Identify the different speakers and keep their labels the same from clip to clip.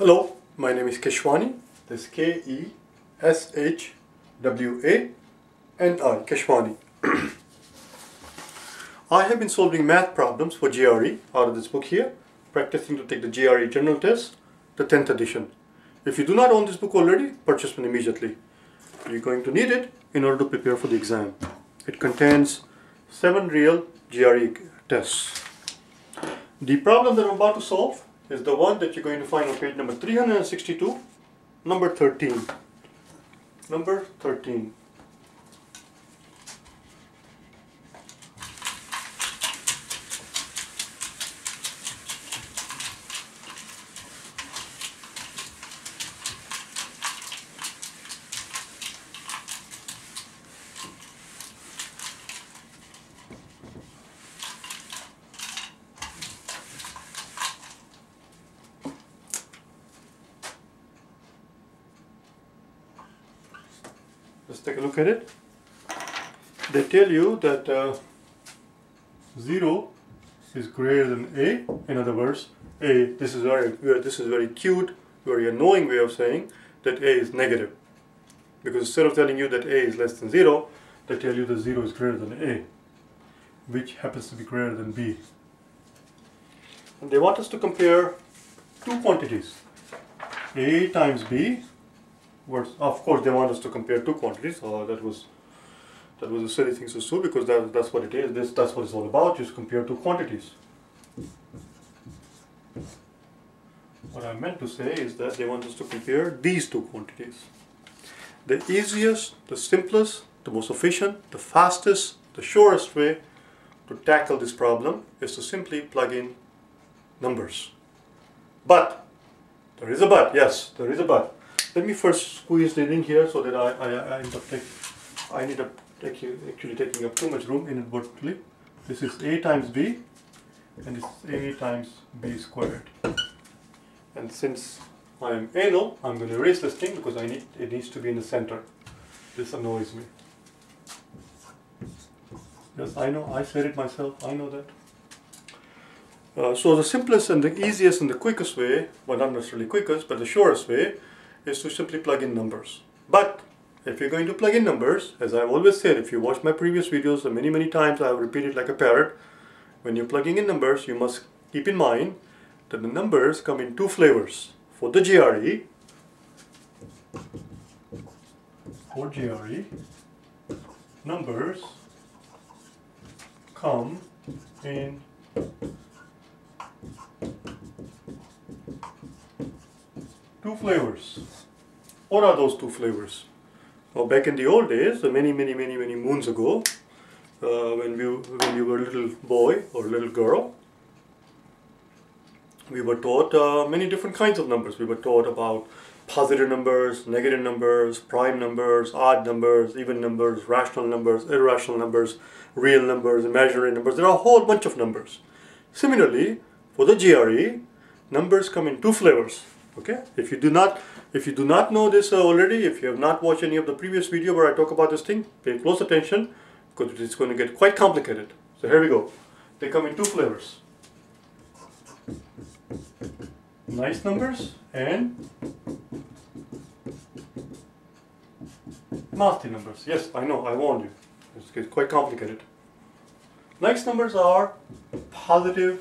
Speaker 1: Hello, my name is Keshwani. That's K-E-S-H-W-A-N-I, Keshwani. I have been solving math problems for GRE out of this book here, practicing to take the GRE General Test, the 10th edition. If you do not own this book already, purchase one immediately. You're going to need it in order to prepare for the exam. It contains 7 real GRE tests. The problem that I'm about to solve is the one that you're going to find on page number 362, number 13. Number 13. Let's take a look at it. They tell you that 0 is greater than A. In other words, this is very cute, very annoying way of saying that A is negative. Because instead of telling you that A is less than 0, they tell you that 0 is greater than A, which happens to be greater than B. And they want us to compare two quantities, A times B. Of course, they want us to compare two quantities. That was a silly thing to do, because that's what it is. That's what it's all about. Just compare two quantities. What I meant to say is that they want us to compare these two quantities. The easiest, the simplest, the most efficient, the fastest, the surest way to tackle this problem is to simply plug in numbers. But there is a but. Yes, there is a but. Let me first squeeze it in here so that I end up actually taking up too much room inadvertently. This is A times B, and this is A times B squared. And since I am anal, I'm going to erase this thing because it needs to be in the center. This annoys me. Yes, I know, I said it myself, I know that. So the simplest and the easiest and the quickest way, well, not necessarily quickest, but the surest way, is to simply plug in numbers. But if you're going to plug in numbers, as I've always said, if you watch my previous videos, and many times I've repeated like a parrot, when you're plugging in numbers, you must keep in mind that the numbers come in two flavors. For the GRE, numbers come in two flavors. What are those two flavors? Well, back in the old days, many moons ago, when you were a little boy or a little girl, we were taught many different kinds of numbers. We were taught about positive numbers, negative numbers, prime numbers, odd numbers, even numbers, rational numbers, irrational numbers, real numbers, imaginary numbers. There are a whole bunch of numbers. Similarly, for the GRE, numbers come in two flavors. Okay? If you do not know this already, if you have not watched any of the previous video where I talk about this thing, pay close attention because it's going to get quite complicated. So here we go. They come in two flavors. Nice numbers and nasty numbers. Yes, I know, I warned you. It's quite complicated. Nice numbers are positive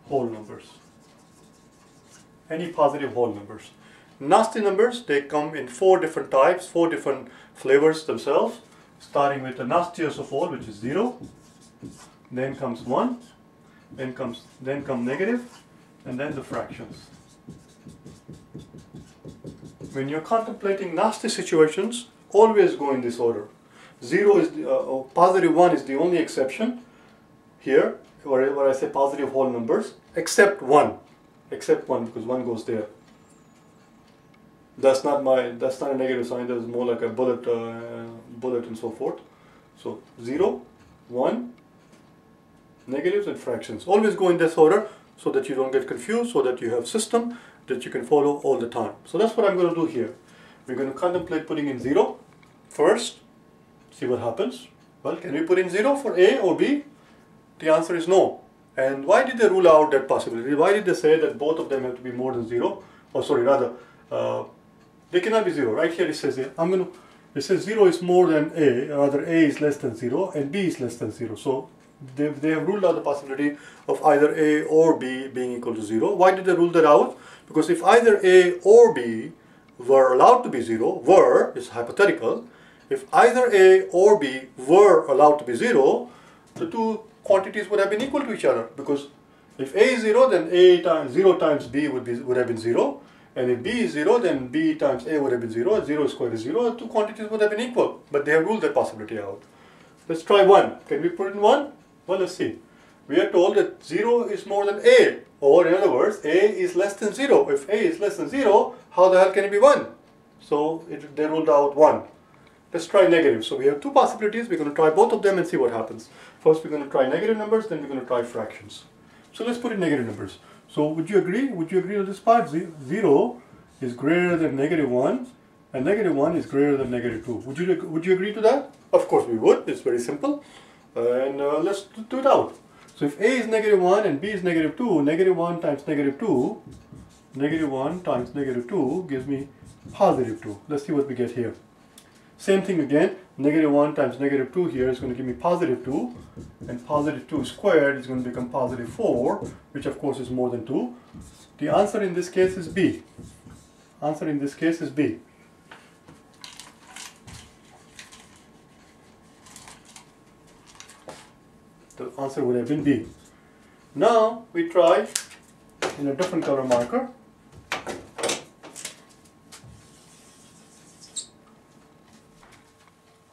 Speaker 1: whole numbers. Any positive whole numbers. Nasty numbers, they come in 4 different types, 4 different flavors themselves, starting with the nastiest of all, which is 0. Then comes 1, then come negative, and then the fractions. When you're contemplating nasty situations, always go in this order. 0 is positive 1 is the only exception here, where I say positive whole numbers, except 1. Except 1, because 1 goes there. That's not a negative sign, that's more like a bullet and so forth. So 0, 1, negatives and fractions. Always go in this order so that you don't get confused, so that you have a system that you can follow all the time. So that's what I'm going to do here. We're going to contemplate putting in 0 first, see what happens. Well, can we put in 0 for A or B? The answer is no. And why did they rule out that possibility? Why did they say that both of them have to be more than 0? Or sorry, rather, they cannot be 0. Right here it says, it says 0 is more than A, rather A is less than 0 and B is less than 0. So they have ruled out the possibility of either A or B being equal to 0. Why did they rule that out? Because if either A or B were allowed to be 0, were is hypothetical, if either A or B were allowed to be 0, the two quantities would have been equal to each other, because if A is 0, then A times 0 times B would have been 0, and if B is 0, then B times A would have been 0, and 0 squared is 0, and two quantities would have been equal, but they have ruled that possibility out. Let's try 1. Can we put in 1? Well, let's see. We are told that 0 is more than A, or in other words, A is less than 0. If A is less than 0, how the hell can it be 1? So they ruled out 1. Let's try negative. So we have two possibilities. We're going to try both of them and see what happens. First, we're going to try negative numbers, then we're going to try fractions. So let's put in negative numbers. So would you agree? Would you agree with this part? 0 is greater than negative 1, and negative 1 is greater than negative 2. Would you agree to that? Of course we would. It's very simple. And let's do it out. So if A is negative 1 and B is negative 2, negative 1 times negative 2, negative 1 times negative 2 gives me positive 2. Let's see what we get here. Same thing again, negative 1 times negative 2 here is going to give me positive 2, and positive 2 squared is going to become positive 4, which of course is more than 2. The answer in this case is B. Answer in this case is B. The answer would have been B. Now we try in a different color marker.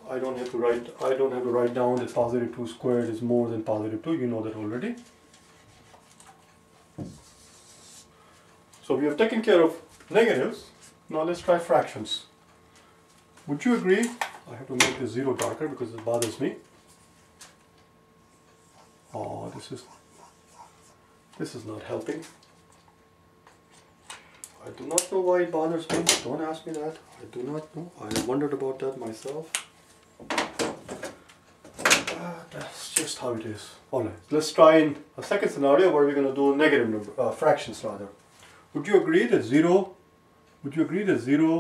Speaker 1: I don't have to write down that positive 2 squared is more than positive 2. You know that already. So we have taken care of negatives. Now let's try fractions. Would you agree? I have to make this 0 darker because it bothers me. Oh, this is not helping. I do not know why it bothers me. Don't ask me that. I do not know. I wondered about that myself. That's just how it is. Alright, let's try in a second scenario where we're going to do negative number, fractions rather. Would you agree that 0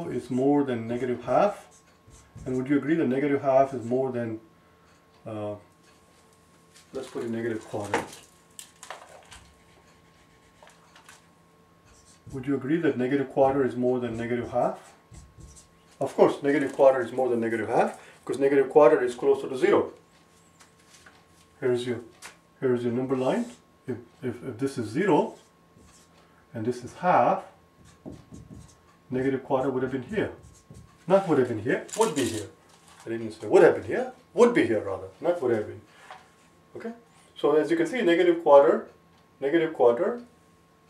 Speaker 1: is more than negative half? And would you agree that negative half is more than, let's put in negative quarter. Would you agree that negative quarter is more than negative half? Of course, negative quarter is more than negative half, because negative quarter is closer to 0. Here's your number line. If this is 0 and this is half, negative quarter would have been here. Not would have been here, would be here. I didn't say would have been here, would be here rather, not would have been. Okay? So as you can see, negative quarter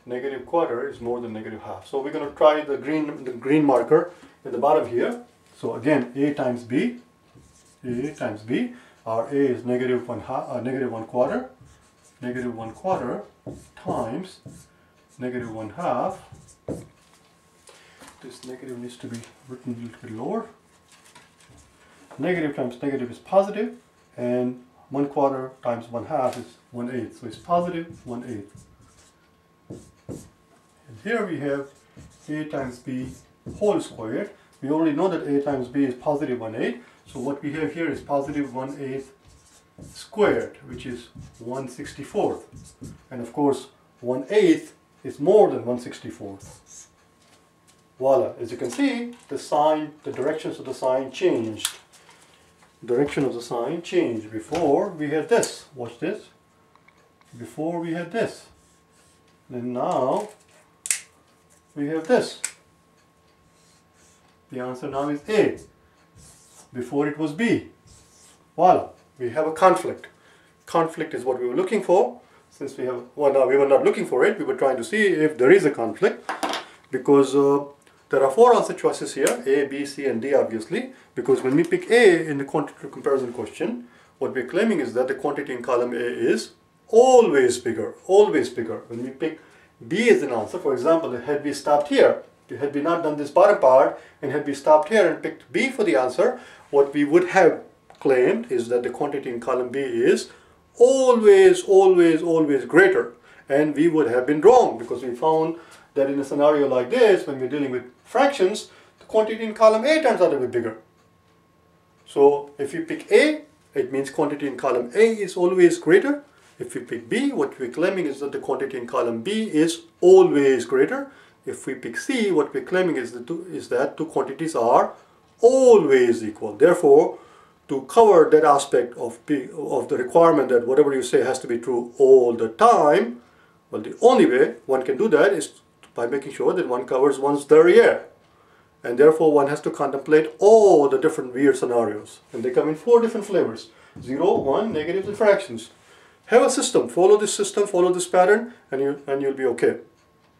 Speaker 1: is more than negative half. So we're going to try the green marker at the bottom here. So again, A times B. Our A is negative 1 quarter. Negative 1 quarter times negative 1 half. This negative needs to be written a little bit lower. Negative times negative is positive, and 1 quarter times 1 half is 1/8. So it's positive 1/8. And here we have A times B whole squared. We already know that A times B is positive 1/8. So what we have here is positive 1/8 squared, which is 1/64. And of course, 1/8 is more than 1/64. Voila! As you can see, the directions of the sign changed. Direction of the sign changed. Before we had this. Watch this. Before we had this. And now we have this. The answer now is A. Before it was B. Voila. We have a conflict. Conflict is what we were looking for. Since we have, well, no, we were not looking for it. We were trying to see if there is a conflict. Because there are 4 answer choices here. A, B, C, and D obviously. Because when we pick A in the quantitative comparison question, what we're claiming is that the quantity in column A is always bigger. Always bigger. When we pick B as an answer, for example, had we stopped here, had we not done this bottom part, and had we stopped here and picked B for the answer, what we would have claimed is that the quantity in column B is always, always, always greater. And we would have been wrong because we found that in a scenario like this, when we're dealing with fractions, the quantity in column A turns out to be bigger. So if we pick A, it means quantity in column A is always greater. If we pick B, what we're claiming is that the quantity in column B is always greater. If we pick C, what we're claiming is that two quantities are always equal. Therefore, to cover that aspect of the requirement that whatever you say has to be true all the time, well, the only way one can do that is by making sure that one covers one's derriere. And therefore, one has to contemplate all the different weird scenarios. And they come in 4 different flavors: 0, 1, negatives, and fractions. Have a system. Follow this system, follow this pattern, and you'll be okay.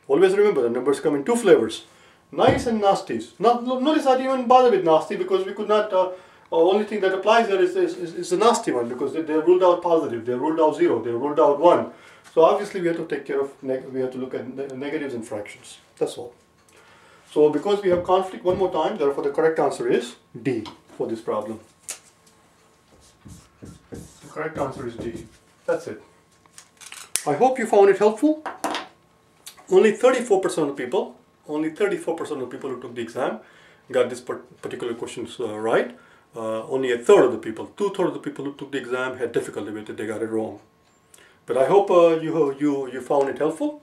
Speaker 1: Always remember, the numbers come in 2 flavors: nice and nasties. Notice I didn't even bother with nasty because we could not. Only thing that applies there is the nasty one, because they ruled out positive, they ruled out 0, they ruled out 1. So obviously we have to take care of, we have to look at negatives and fractions. That's all. So because we have conflict one more time, therefore the correct answer is D for this problem. The correct answer is D. That's it. I hope you found it helpful. Only 34% of the people, who took the exam got this particular questions right. Only a third of the people, 2/3 of the people who took the exam had difficulty with it, they got it wrong. But I hope you found it helpful.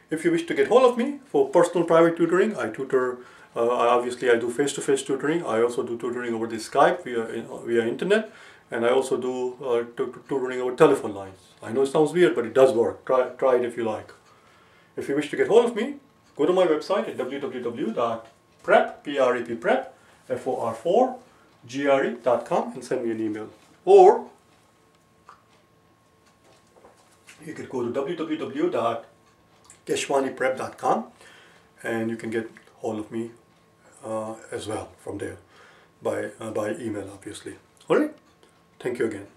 Speaker 1: If you wish to get hold of me for personal private tutoring, I tutor, obviously I do face-to-face tutoring. I also do tutoring over the Skype via internet, and I also do tutoring over telephone lines. I know it sounds weird, but it does work. Try it if you like. If you wish to get hold of me, go to my website at www.for4gre.com and send me an email. Or you could go to www.KeshwaniPrep.com and you can get hold of me as well from there by email, obviously. Alright, thank you again.